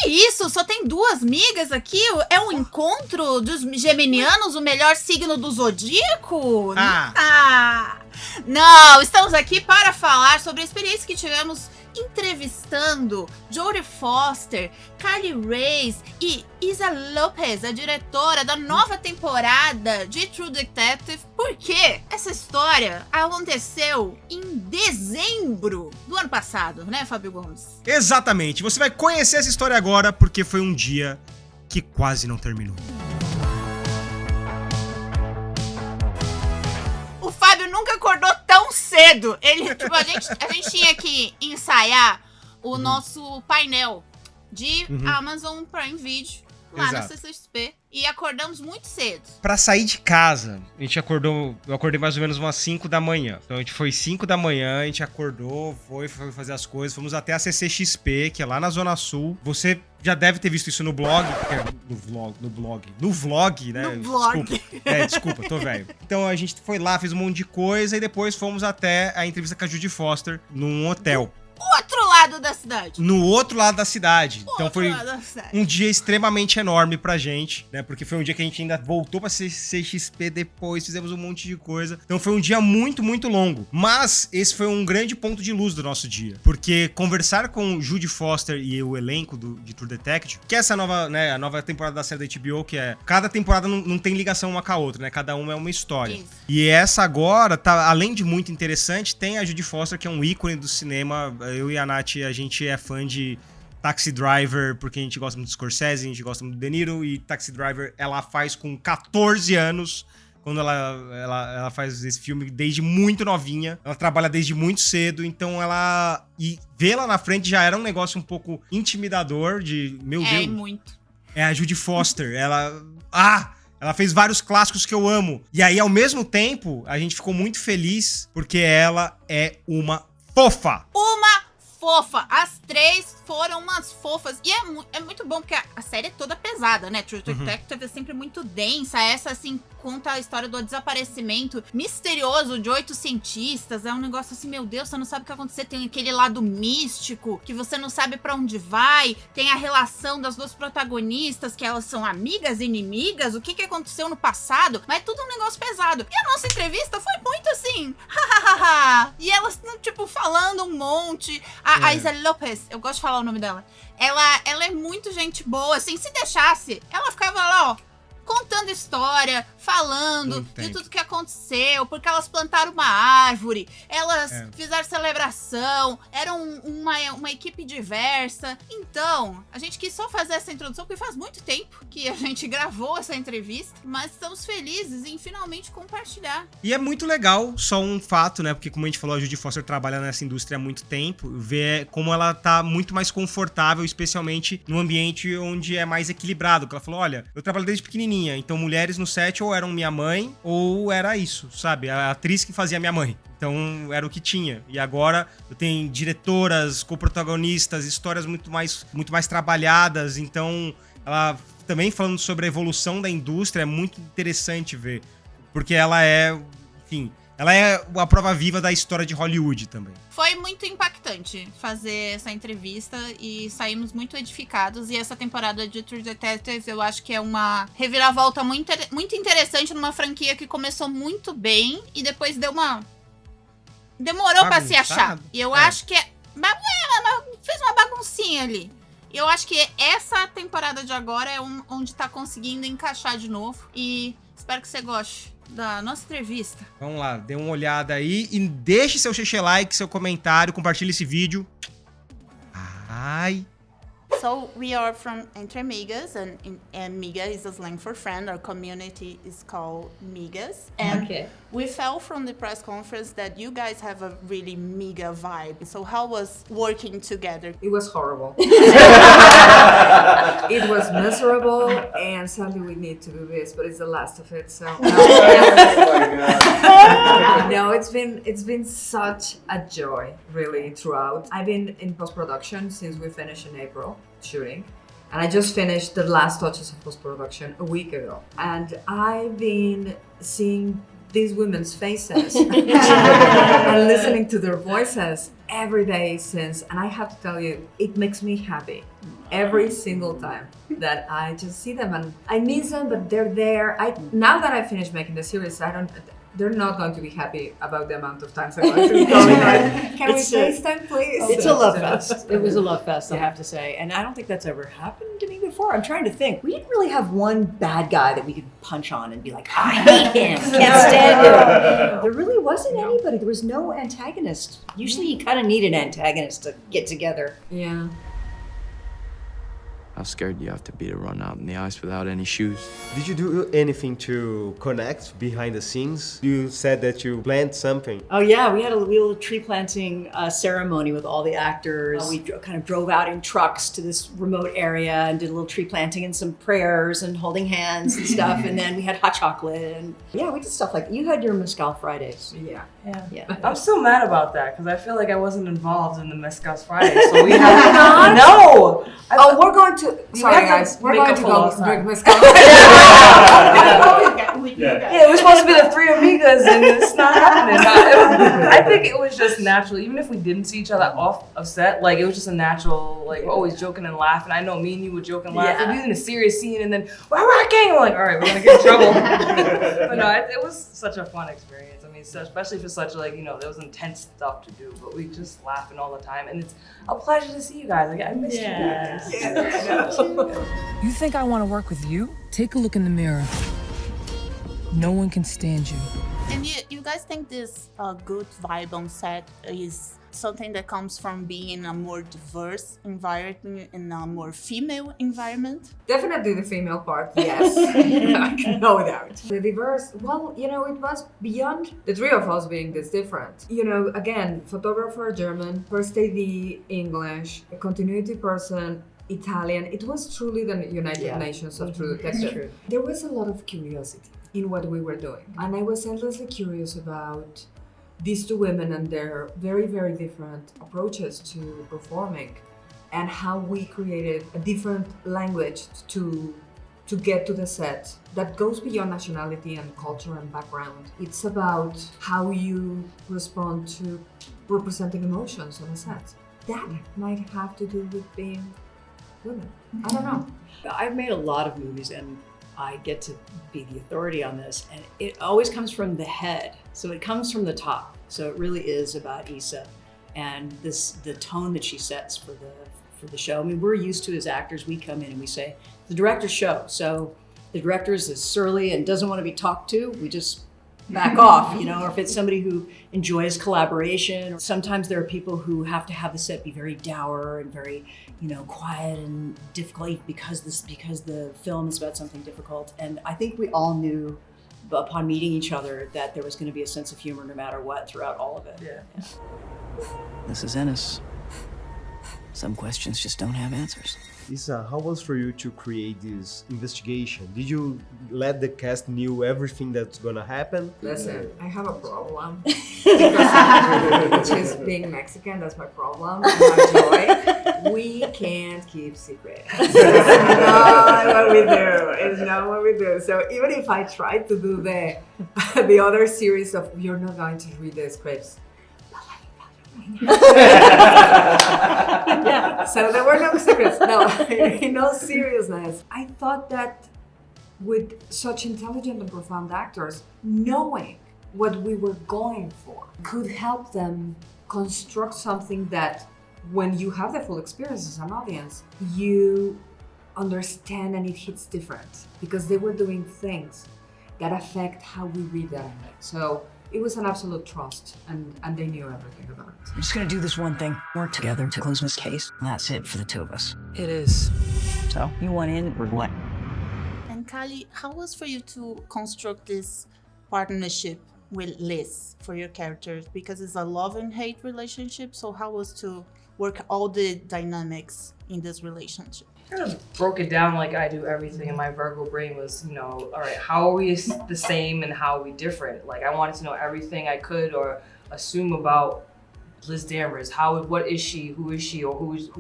isso? Só tem 2 migas aqui? É um encontro dos geminianos, o melhor signo do zodíaco? Não, estamos aqui para falar sobre a experiência que tivemos entrevistando Jodie Foster, Reis e Issa López, a diretora da nova temporada de True Detective, porque essa história aconteceu em dezembro do ano passado, né, Fábio Gomes? Exatamente. Você vai conhecer essa história agora porque foi um dia que quase não terminou. O Fábio nunca acordou tão cedo. Ele, tipo, a gente tinha que ensaiar o nosso painel de Amazon Prime Video lá na CCXP. E acordamos muito cedo. Pra sair de casa, eu acordei mais ou menos umas 5 da manhã. Então a gente foi 5 da manhã, a gente acordou, foi fazer as coisas, fomos até a CCXP, que é lá na Zona Sul. Você já deve ter visto isso no blog, no vlog, né? No blog. Desculpa, tô velho. Então a gente foi lá, fez um monte de coisa e depois fomos até a entrevista com a Jodie Foster num hotel. Outro lado da cidade. No outro lado da cidade. Então foi um dia extremamente enorme pra gente, né? Porque foi um dia que a gente ainda voltou pra CCXP depois, fizemos um monte de coisa. Então foi um dia muito, muito longo. Mas esse foi um grande ponto de luz do nosso dia. Porque conversar com Jodie Foster e o elenco de True Detective, que é essa nova, né, a nova temporada da série da HBO, que é... Cada temporada não tem ligação uma com a outra, né? Cada uma é uma história. Isso. E essa agora, tá, além de muito interessante, tem a Jodie Foster, que é um ícone do cinema. Eu e a Nath, a gente é fã de Taxi Driver, porque a gente gosta muito do Scorsese, a gente gosta muito do De Niro, e Taxi Driver ela faz com 14 anos, quando ela faz esse filme desde muito novinha, ela trabalha desde muito cedo, então e vê-la na frente já era um negócio um pouco intimidador, de, meu Deus. Muito. É a Jodie Foster, ela fez vários clássicos que eu amo, e aí ao mesmo tempo, a gente ficou muito feliz, porque ela é uma fofa. Fofa. As 3 foram umas fofas. E é muito bom, porque a série é toda pesada, né? True Detective é sempre muito densa. Essa, assim, conta a história do desaparecimento misterioso de 8 cientistas. É um negócio assim, meu Deus, você não sabe o que aconteceu. Tem aquele lado místico, que você não sabe pra onde vai. Tem a relação das 2 protagonistas, que elas são amigas e inimigas. O que aconteceu no passado. Mas é tudo um negócio pesado. E a nossa entrevista foi muito assim. E elas, tipo, falando um monte. A Issa López, eu gosto de falar o nome dela. Ela é muito gente boa, assim, se deixasse, ela ficava lá, ó, contando história, falando de tudo que aconteceu, porque elas plantaram uma árvore, elas fizeram celebração, eram uma equipe diversa. Então, a gente quis só fazer essa introdução, porque faz muito tempo que a gente gravou essa entrevista, mas estamos felizes em finalmente compartilhar. E é muito legal, só um fato, né, porque como a gente falou, a Jodie Foster trabalha nessa indústria há muito tempo, ver como ela tá muito mais confortável, especialmente no ambiente onde é mais equilibrado, que ela falou, olha, eu trabalho desde pequenininha, então mulheres no set ou eram minha mãe ou era isso, sabe? A atriz que fazia minha mãe. Então era o que tinha. E agora eu tenho diretoras, co-protagonistas, histórias muito mais trabalhadas. Então ela também falando sobre a evolução da indústria é muito interessante ver. Porque ela é, enfim... Ela é a prova viva da história de Hollywood também. Foi muito impactante fazer essa entrevista e saímos muito edificados. E essa temporada de True Detective eu acho que é uma reviravolta muito interessante numa franquia que começou muito bem e depois demorou pra se achar. E eu acho que fez uma baguncinha ali. E eu acho que essa temporada de agora é onde tá conseguindo encaixar de novo. E espero que você goste da nossa entrevista. Vamos lá, dê uma olhada aí e deixe seu like, seu comentário, compartilhe esse vídeo. Ai. So we are from Entre Migas, and Miga is a slang for friend. Our community is called Migas. And we felt from the press conference that you guys have a really Miga vibe. So how was working together? It was horrible. It was miserable, and sadly we need to do this, but it's the last of it. So oh my God. No, it's been such a joy, really, throughout. I've been in post-production since we finished in April shooting, and I just finished the last touches of post-production a week ago, and I've been seeing these women's faces and listening to their voices every day since, and I have to tell you, it makes me happy every single time that I just see them, and I miss them, but they're there. Now that I finished making the series, they're not going to be happy about the amount of times I'm going to be calling like, can we FaceTime, please? It's a love fest. It was a love fest, I have to say. And I don't think that's ever happened to me before. I'm trying to think. We didn't really have one bad guy that we could punch on and be like, I hate him, can't stand him. There really wasn't anybody. There was no antagonist. Usually you kind of need an antagonist to get together. Yeah. How scared do you have to be to run out in the ice without any shoes? Did you do anything to connect behind the scenes? You said that you planned something. Oh yeah, we had a little tree planting ceremony with all the actors. We kind of drove out in trucks to this remote area and did a little tree planting and some prayers and holding hands and stuff. And then we had hot chocolate and yeah, we did stuff like you had your Mezcal Fridays. Yeah. I'm still mad about that because I feel like I wasn't involved in the Mezcal Friday. So we have no. We're going to. Sorry, guys. We're going to go drink mezcal. Yeah, it was supposed to be the three amigas, and it's not happening. I think it was just natural. Even if we didn't see each other off of set, like it was just a natural. Like we're always joking and laughing. I know me and you would joke and laugh. We'd be in a serious scene, and then we're rocking. We're like, all right, we're gonna get in trouble. But no, it was such a fun experience. I mean, especially for such like there was intense stuff to do, but we just laughing all the time, and it's a pleasure to see you guys. Like I miss you guys. You think I want to work with you? Take a look in the mirror. No one can stand you. And you guys think this good vibe on set is something that comes from being in a more diverse environment, in a more female environment? Definitely the female part, yes. No doubt. The diverse, well, it was beyond the three of us being this different. Again, photographer German, first AD English, a continuity person Italian. It was truly the United Nations of True Detective. There was a lot of curiosity in what we were doing. And I was endlessly curious about these two women and their very, very different approaches to performing and how we created a different language to get to the set that goes beyond nationality and culture and background. It's about how you respond to representing emotions on a set. That might have to do with being women. I don't know. I've made a lot of movies and I get to be the authority on this, and it always comes from the head. So it comes from the top. So it really is about Issa and the tone that she sets for the show. I mean, we're used to as actors, we come in and we say, the director's show. So the director is surly and doesn't want to be talked to, we just back off, or if it's somebody who enjoys collaboration. Or sometimes there are people who have to have the set be very dour and very, quiet and difficult because the film is about something difficult. And I think we all knew upon meeting each other that there was going to be a sense of humor no matter what throughout all of it. Yeah. This is Ennis. Some questions just don't have answers. Issa, how was for you to create this investigation? Did you let the cast knew everything that's gonna happen? Listen, I have a problem. Because she's being Mexican, that's my problem. My joy. We can't keep secrets. It's not what we do. It's not what we do. So even if I tried to do the other series of you're not going to read the scripts. So there were no secrets. No, in all seriousness, I thought that with such intelligent and profound actors, knowing what we were going for could help them construct something that when you have the full experience as an audience, you understand and it hits different because they were doing things that affect how we read that image. So it was an absolute trust, and they knew everything about it. I'm just gonna do this one thing. Work together to close this case. That's it for the two of us. It is. So, you want in or what? And Kali, how was for you to construct this partnership with Liz for your characters? Because it's a love and hate relationship, so how was to work all the dynamics in this relationship? I kind of broke it down like I do everything, and my Virgo brain was, all right, how are we the same and how are we different? Like I wanted to know everything I could or assume about Liz Danvers, what is she, who is she, or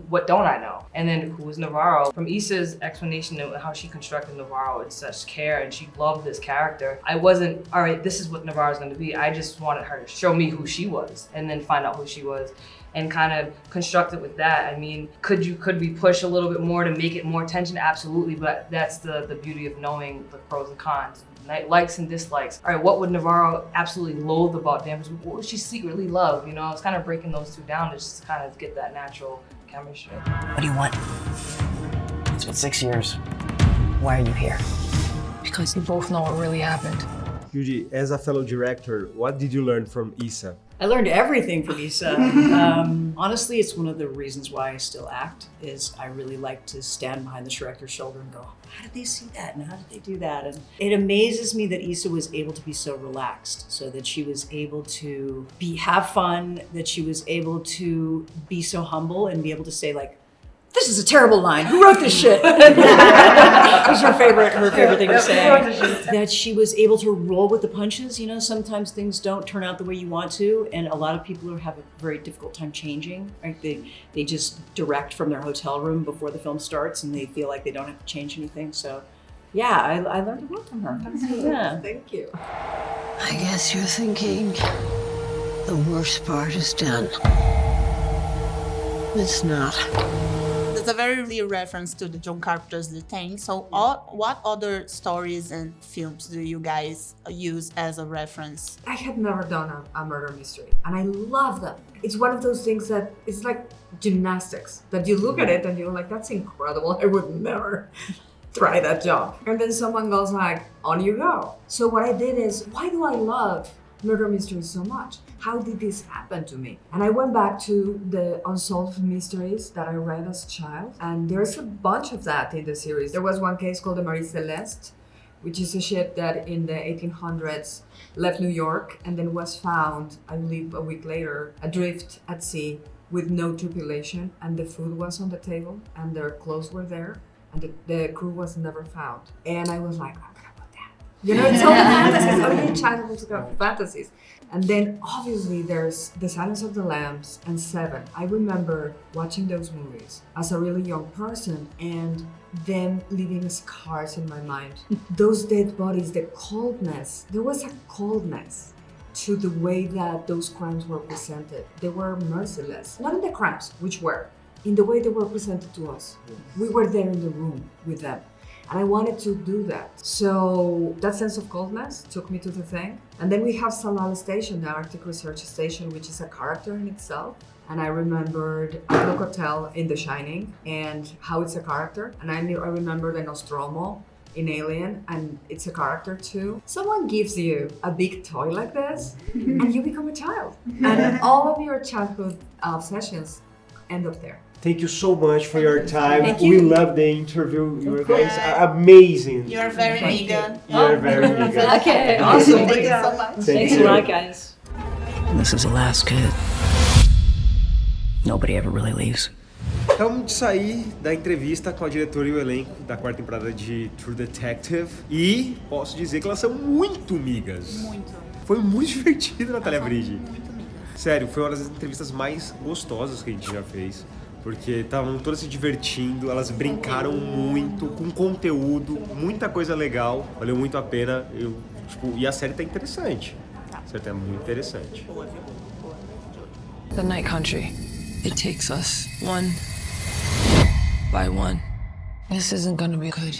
what don't I know? And then who is Navarro? From Issa's explanation of how she constructed Navarro with such care, and she loved this character, I wasn't, all right, this is what Navarro's gonna be. I just wanted her to show me who she was and then find out who she was and kind of construct it with that. I mean, could we push a little bit more to make it more tension? Absolutely, but that's the beauty of knowing the pros and cons. Likes and dislikes. All right, what would Navarro absolutely loathe about Danvers? What would she secretly love? You know, it's kind of breaking those two down to just kind of get that natural chemistry. What do you want? It's been 6 years. Why are you here? Because you both know what really happened. Jodie, as a fellow director, what did you learn from Issa? I learned everything from Issa. Honestly, it's one of the reasons why I still act, is I really like to stand behind the director's shoulder and go, how did they see that? And how did they do that? And it amazes me that Issa was able to be so relaxed, so that she was able to have fun, that she was able to be so humble and be able to say, like, this is a terrible line. Who wrote this shit? That was her favorite thing to say. That she was able to roll with the punches. You know, sometimes things don't turn out the way you want to, and a lot of people have a very difficult time changing. Right? They just direct from their hotel room before the film starts, and they feel like they don't have to change anything. So, yeah, I learned a lot from her. Yeah. Thank you. I guess you're thinking the worst part is done. It's not. It's a very real reference to the John Carpenter's The Thing. So what other stories and films do you guys use as a reference? I had never done a murder mystery, and I love them. It's one of those things that it's like gymnastics, that you look at it and you're like, that's incredible. I would never try that job. And then someone goes like, on you go. So what I did is, why do I love murder mysteries so much? How did this happen to me? And I went back to the unsolved mysteries that I read as a child, and there's a bunch of that in the series. There was one case called the Marie Celeste, which is a ship that in the 1800s left New York and then was found, I believe a week later, adrift at sea with no tripulation, and the food was on the table and their clothes were there, and the crew was never found. And I was like, I'm gonna put that. You know, it's all fantasies, only childhood fantasies. And then obviously there's The Silence of the Lambs and Seven. I remember watching those movies as a really young person and them leaving scars in my mind. Those dead bodies, the coldness, there was a coldness to the way that those crimes were presented. They were merciless. Not in the crimes, which were, in the way they were presented to us. We were there in the room with them. And I wanted to do that. So that sense of coldness took me to The Thing. And then we have Salal Station, the Arctic Research Station, which is a character in itself. And I remembered Outlook Hotel in The Shining and how it's a character. And I remembered the Nostromo in Alien, and it's a character too. Someone gives you a big toy like this, and you become a child. And all of your childhood obsessions end up there. Thank you so much for your time. Thank you. We love the interview. You guys are amazing. You're very Miga. You're very Miga. Okay, awesome. Thank you so much. Thanks a lot, guys. This is the last kid. Nobody ever really leaves. Acabamos de sair da entrevista com a diretora e o elenco da quarta temporada de True Detective e posso dizer que elas são muito migas. Muito. Foi muito divertido, Natália Bride. Muito migas. Sério, foi uma das entrevistas mais gostosas que a gente já fez. Porque estavam todas se divertindo, elas brincaram muito, com conteúdo, muita coisa legal, valeu muito a pena. E a série tá interessante. A série tá muito interessante. The Night Country. It takes us one by one. This isn't gonna be good.